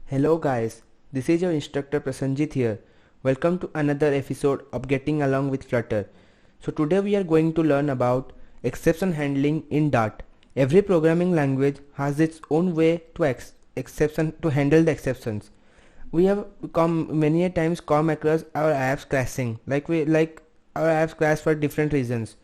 Hello guys, this is your instructor Prasanjit here. Welcome to another episode of Getting Along with Flutter. So today we are going to learn about exception handling in Dart. Every programming language has its own way to handle the exceptions. We have come many a times come across our apps crashing, like our apps crash for different reasons.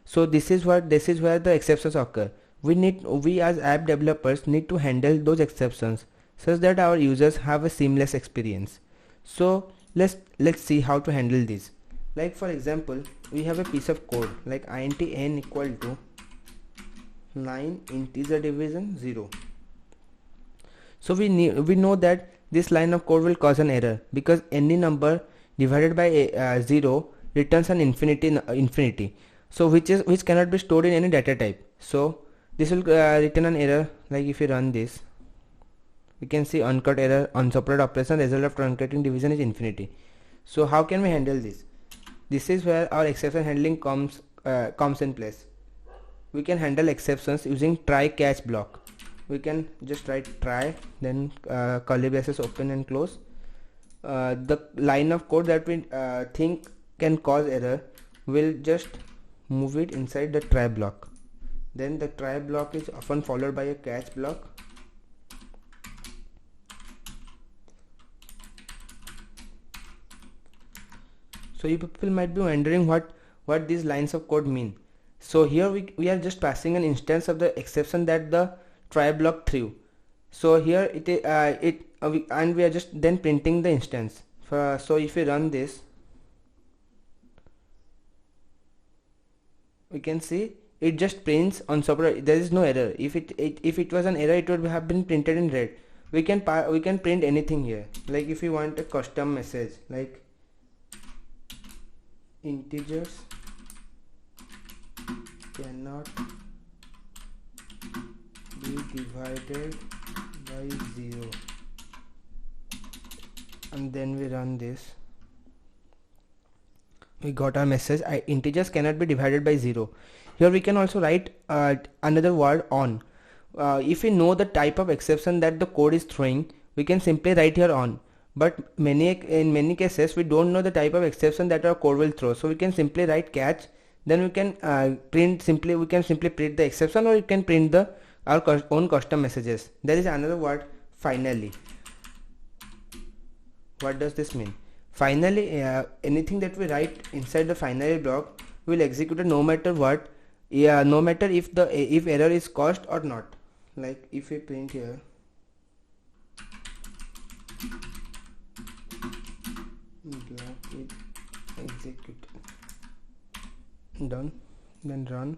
So this is where the exceptions occur. We as app developers need to handle those exceptions such that our users have a seamless experience. So let's see how to handle this. Like for example, we have a piece of code like int n equal to 9 integer division 0. So we know that this line of code will cause an error because any number divided by 0 returns an infinity. So which cannot be stored in any data type. So this will return an error. Like if you run this, we can see uncut error, unsupported operation, result of truncating division is infinity. So how can we handle this? This is where our exception handling comes in place. We can handle exceptions using try catch block. We can just write try, then curly braces open and close. The line of code that we think can cause error, will just move it inside the try block. Then the try block is often followed by a catch block. So you people might be wondering what these lines of code mean. So here we are just passing an instance of the exception that the try block threw. So here we are just then printing the instance. So if we run this, we can see it just prints on super. There is no error. If it was an error, it would have been printed in red. We can print anything here. Like if you want a custom message like integers cannot be divided by 0, and then we run this, we got our message integers cannot be divided by 0. Here we can also write another word on. If we know the type of exception that the code is throwing, we can simply write here on. But in many cases we don't know the type of exception that our code will throw, so we can simply write catch. Then we can simply print the exception, or we can print our own custom messages. There is another word, finally. What does this mean? Finally, anything that we write inside the finally block will execute it no matter what, no matter if error is caused or not. Like if we print here block it execute, done, then run,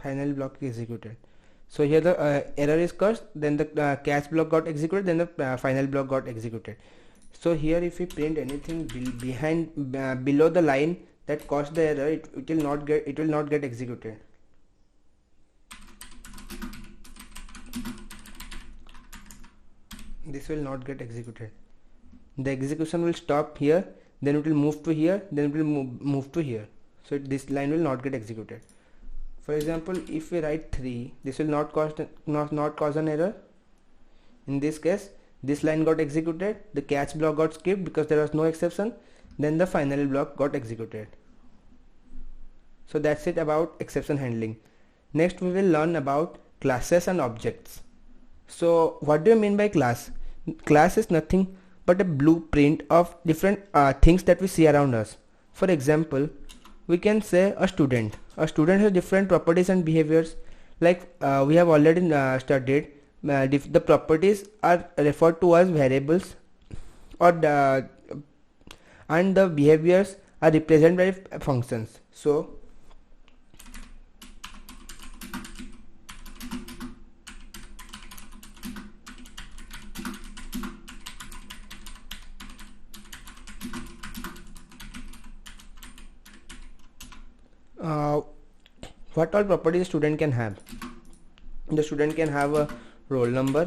final block is executed. So here the error is caused, then the catch block got executed, then the final block got executed. So here if we print anything below the line that caused the error, it will not get executed. This will not get executed. The execution will stop here, then it will move to here, then it will move to here. So this line will not get executed. For example, if we write 3, this will not cause an error. In this case, this line got executed, the catch block got skipped because there was no exception, then the final block got executed. So that's it about exception handling. Next we will learn about classes and objects. So what do you mean by class? Class is nothing but a blueprint of different things that we see around us. For example, we can say a student. A student has different properties and behaviors. Like we have already studied, the properties are referred to as variables, and the behaviors are represented by functions. So what all properties a student can have? The student can have a roll number,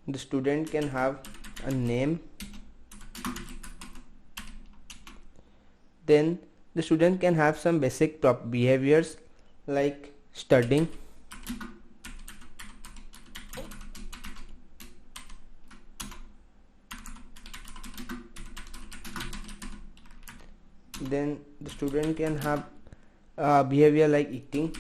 the student can have a name, then the student can have some basic behaviors like studying, then the student can have behavior like eating.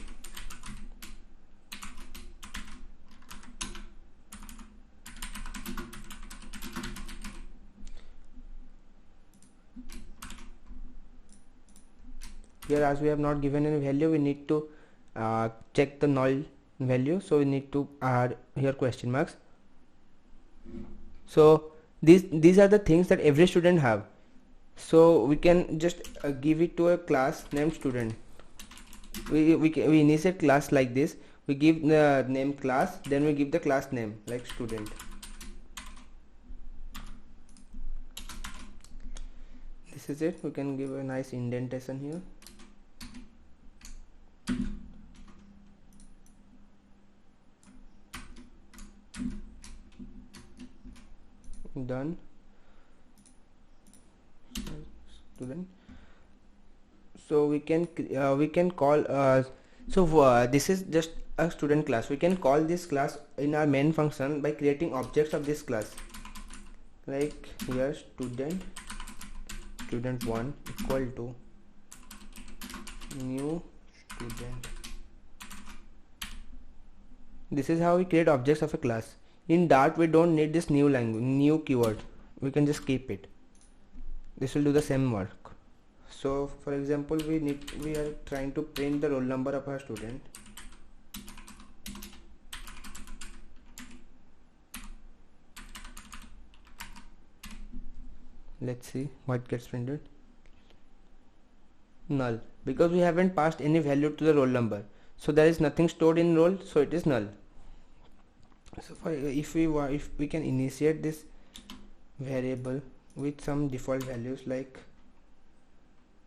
Here, as we have not given any value, we need to check the null value, so we need to add here question marks. So these are the things that every student have. So we can just give it to a class named student. We initiate class like this. We give the name class, then we give the class name like student. This is it. We can give a nice indentation here. Done. Student. So we can call this is just a student class. We can call this class in our main function by creating objects of this class, like here student1 equal to new student. This is how we create objects of a class. In Dart we don't need this new keyword. We can just keep it. This will do the same work. So for example, we are trying to print the roll number of our student. Let's see what gets printed. Null, because we haven't passed any value to the roll number, so there is nothing stored in roll, so it is null. So if we can initiate this variable with some default values like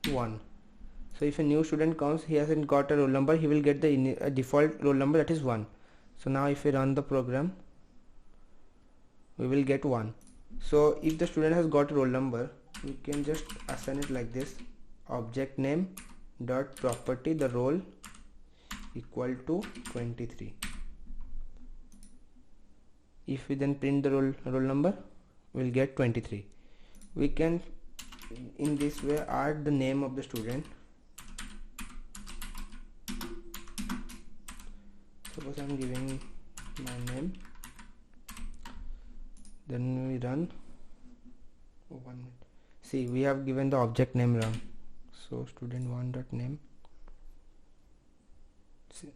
1. So if a new student comes, he hasn't got a roll number, he will get the default roll number, that is 1. So now if we run the program, we will get 1. So if the student has got a roll number, we can just assign it like this: object name dot property the roll equal to 23. If we then print the roll number, we will get 23. We can in this way add the name of the student. Suppose I am giving my name, then we run. 1 minute. See, we have given the object name wrong. So student1 dot name. See,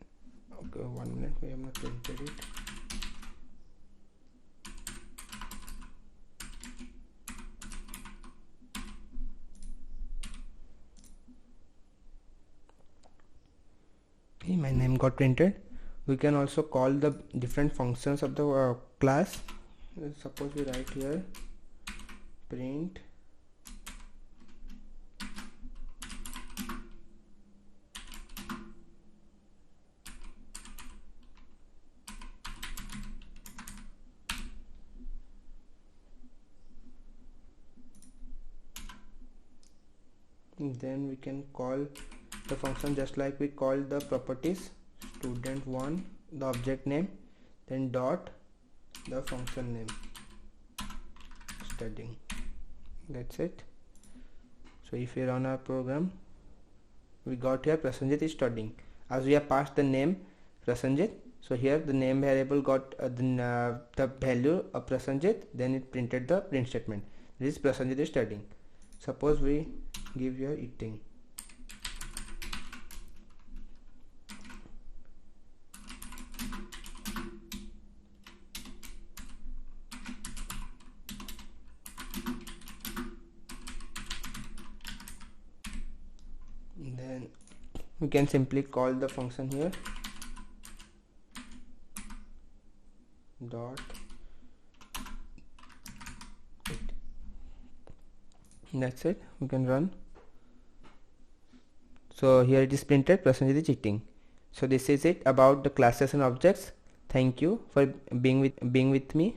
okay, 1 minute, we have not printed it. Okay, my name got printed. We can also call the different functions of the class. Suppose we write here print then we can call the function just like we called the properties: student1 the object name, then dot the function name studying. That's it. So if we run our program, we got here Prasenjit is studying. As we have passed the name Prasenjit, so here the name variable got the value of Prasenjit, then it printed the print statement. This is Prasenjit is studying. Suppose we give here eating. Then we can simply call the function here dot it. That's it. We can run. So here it is printed Prasenjit is eating. So this is it about the classes and objects. Thank you for being with me.